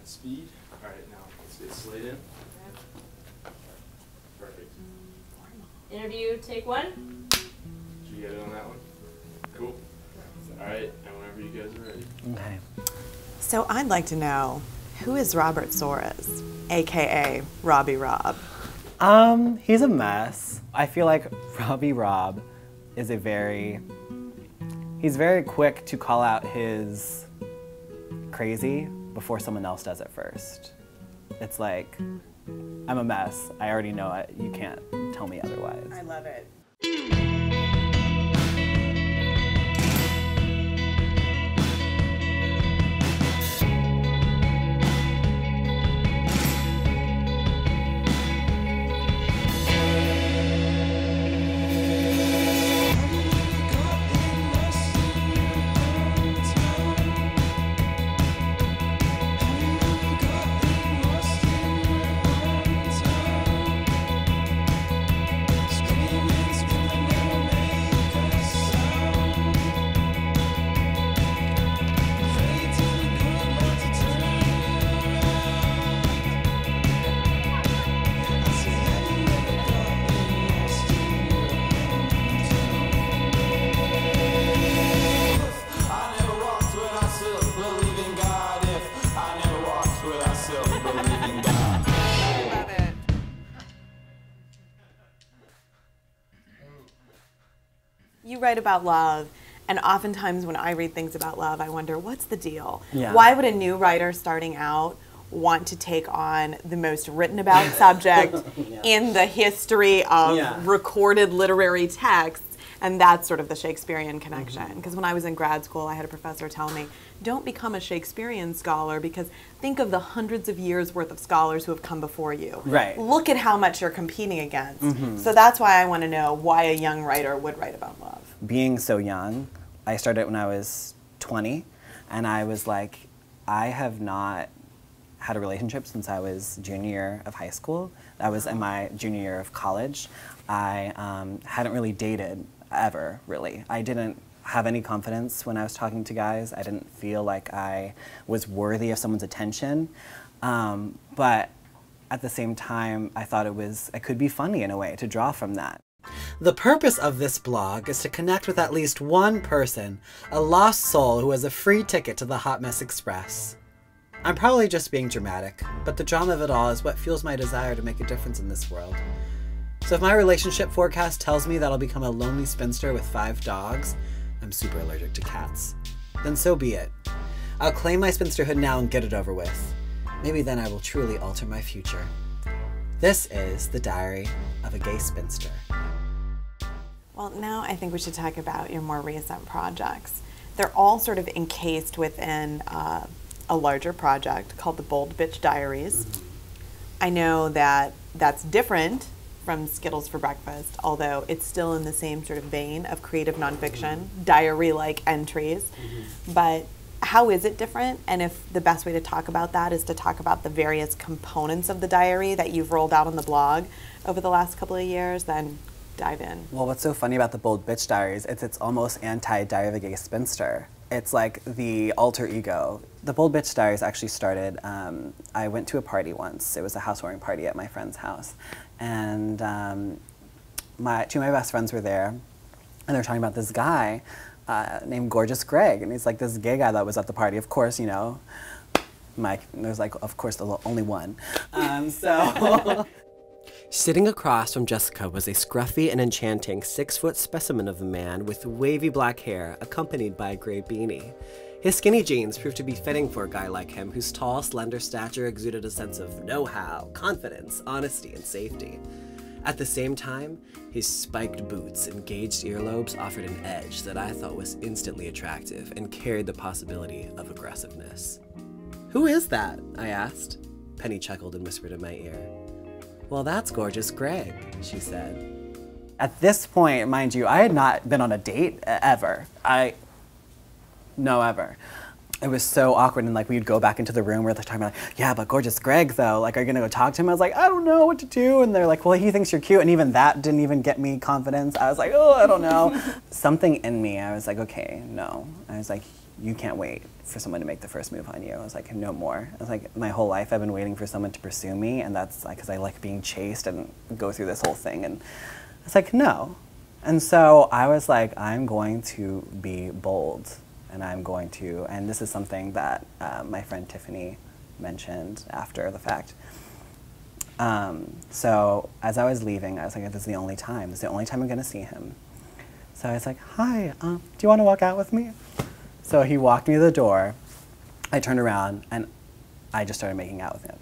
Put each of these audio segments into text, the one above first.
speed. All right, now let's get slid in. Perfect. Interview, take one. Did you get it on that one? Cool. All right, and whenever you guys are ready. Okay. So I'd like to know, who is Robert Soares, AKA Robbie Rob? He's a mess. I feel like Robbie Rob is he's very quick to call out his crazy before someone else does it first. It's like, I'm a mess. I already know it. You can't tell me otherwise. I love it. You write about love, and oftentimes when I read things about love, I wonder, what's the deal? Yeah. Why would a new writer starting out want to take on the most written about subject in the history of recorded literary texts? And that's sort of the Shakespearean connection. Because when I was in grad school, I had a professor tell me, don't become a Shakespearean scholar, because think of the hundreds of years worth of scholars who have come before you. Right. Look at how much you're competing against. So that's why I want to know why a young writer would write about love. Being so young, I started when I was 20, and I was like, I have not had a relationship since I was junior year of high school. That was in my junior year of college. I hadn't really dated ever, really. I didn't have any confidence when I was talking to guys. I didn't feel like I was worthy of someone's attention. But at the same time, I thought it could be funny in a way to draw from that. The purpose of this blog is to connect with at least one person, a lost soul who has a free ticket to the Hot Mess Express. I'm probably just being dramatic, but the drama of it all is what fuels my desire to make a difference in this world. So if my relationship forecast tells me that I'll become a lonely spinster with 5 dogs, I'm super allergic to cats, then so be it. I'll claim my spinsterhood now and get it over with. Maybe then I will truly alter my future. This is the diary of a gay spinster. Well, now I think we should talk about your more recent projects. They're all sort of encased within a larger project called the Bold Bitch Diaries. I know that that's different from Skittles for Breakfast, although it's still in the same sort of vein of creative nonfiction, diary-like entries. But how is it different? And if the best way to talk about that is to talk about the various components of the diary that you've rolled out on the blog over the last couple of years, then dive in. Well, what's so funny about the Bold Bitch Diaries, it's almost anti-Diary of a Gay Spinster. It's like the alter ego. The Bold Bitch Diaries actually started, I went to a party once. It was a housewarming party at my friend's house. And two of my best friends were there, and they were talking about this guy named Gorgeous Greg. And he's like this gay guy that was at the party. Of course, you know, there's like, of course, the only one. Sitting across from Jessica was a scruffy and enchanting 6-foot specimen of a man with wavy black hair accompanied by a gray beanie. His skinny jeans proved to be fitting for a guy like him whose tall, slender stature exuded a sense of know-how, confidence, honesty, and safety. At the same time, his spiked boots and gauged earlobes offered an edge that I thought was instantly attractive and carried the possibility of aggressiveness. "Who is that?" I asked. Penny chuckled and whispered in my ear. "Well, that's Gorgeous Greg," she said. At this point, mind you, I had not been on a date ever. No, ever. It was so awkward, and like we'd go back into the room where they're talking about, like, yeah, but Gorgeous Greg though, like, are you gonna go talk to him? I was like, I don't know what to do, and they're like, well, he thinks you're cute, and even that didn't even get me confidence. I was like, oh, I don't know. Something in me, I was like, okay, no. I was like, you can't wait for someone to make the first move on you. I was like, no more. I was like, my whole life I've been waiting for someone to pursue me, and that's like, because I like being chased and go through this whole thing. And I was like, no. And so I was like, I'm going to be bold, and I'm going to, and this is something that my friend Tiffany mentioned after the fact. So as I was leaving, I was like, this is the only time. This is the only time I'm going to see him. So I was like, hi, do you want to walk out with me? So he walked me to the door. I turned around, and I just started making out with him.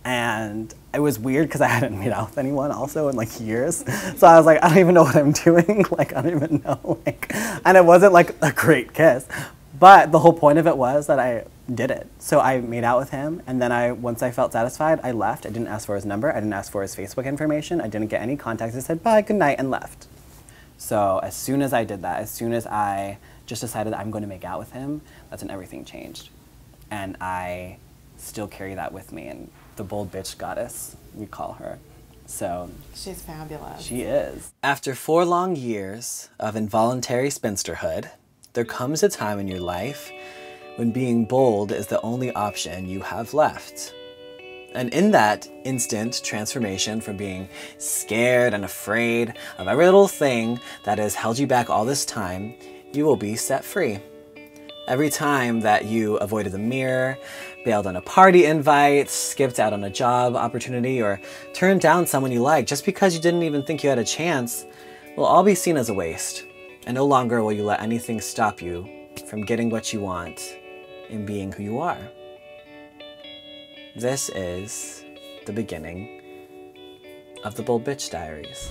And it was weird because I hadn't made out with anyone also in like years. So I was like, I don't even know what I'm doing. Like, I don't even know. Like, and it wasn't like a great kiss. But the whole point of it was that I did it. So I made out with him, and then once I felt satisfied, I left. I didn't ask for his number. I didn't ask for his Facebook information. I didn't get any contacts. I said, bye, good night, and left. So as soon as I did that, as soon as I just decided that I'm going to make out with him, that's when everything changed. And I still carry that with me, and the bold bitch goddess, we call her. So she's fabulous. She is. After 4 long years of involuntary spinsterhood, there comes a time in your life when being bold is the only option you have left. And in that instant transformation from being scared and afraid of every little thing that has held you back all this time, you will be set free. Every time that you avoided the mirror, bailed on a party invite, skipped out on a job opportunity, or turned down someone you like just because you didn't even think you had a chance, will all be seen as a waste. And no longer will you let anything stop you from getting what you want and being who you are. This is the beginning of the Bold Bitch Diaries.